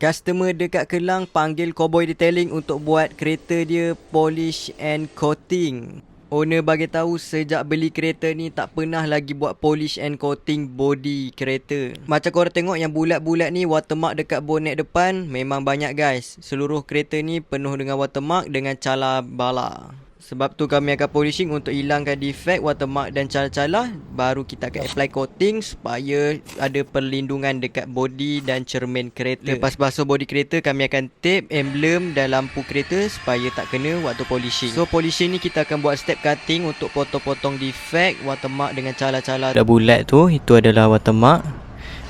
Customer dekat Kelang panggil Cowboy Detailing untuk buat kereta dia polish and coating. Owner bagi tahu sejak beli kereta ni tak pernah lagi buat polish and coating body kereta. Macam korang tengok yang bulat-bulat ni watermark dekat bonnet depan memang banyak guys. Seluruh kereta ni penuh dengan watermark dengan cala bala. Sebab tu kami akan polishing untuk hilangkan defect, watermark dan cala-cala. Baru kita akan apply coating supaya ada perlindungan dekat body dan cermin kereta. Lepas basuh body kereta, kami akan tape emblem dan lampu kereta supaya tak kena waktu polishing. So polishing ni kita akan buat step cutting untuk potong-potong defect, watermark dengan cala-cala. Dah bulat tu, itu adalah watermark.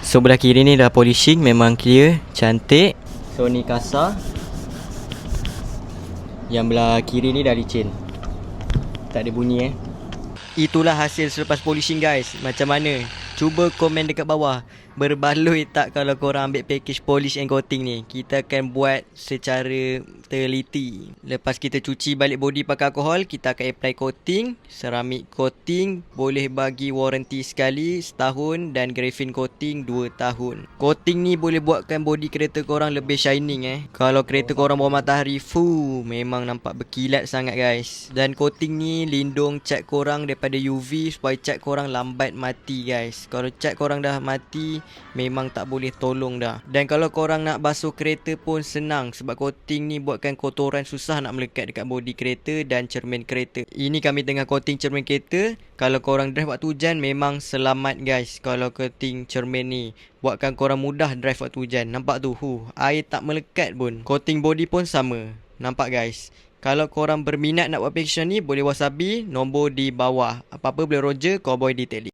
So belah kiri ni dah polishing, memang clear, cantik. So ni kasar. Yang belah kiri ni dah licin. Tak ada bunyi Itulah hasil selepas polishing guys. Macam mana? Cuba komen dekat bawah. Berbaloi tak kalau korang ambil package polish and coating ni? Kita akan buat secara teliti. Lepas kita cuci balik body pakai alkohol, kita akan apply coating. Ceramic coating boleh bagi warranty sekali setahun dan graphene coating 2 tahun. Coating ni boleh buatkan body kereta korang lebih shining Kalau kereta korang bawah matahari, memang nampak berkilat sangat guys. Dan coating ni lindung cat korang daripada UV supaya cat korang lambat mati guys. Kalau cat korang dah mati, memang tak boleh tolong dah. Dan kalau korang nak basuh kereta pun senang sebab coating ni buatkan kotoran susah nak melekat dekat bodi kereta dan cermin kereta. Ini kami tengah coating cermin kereta. Kalau korang drive waktu hujan memang selamat guys. Kalau coating cermin ni buatkan korang mudah drive waktu hujan. Nampak tu, air tak melekat pun. Coating body pun sama. Nampak guys. Kalau korang berminat nak buat package ni, boleh wasabi, nombor di bawah. Apa-apa boleh Roger, Cowboy Detailing.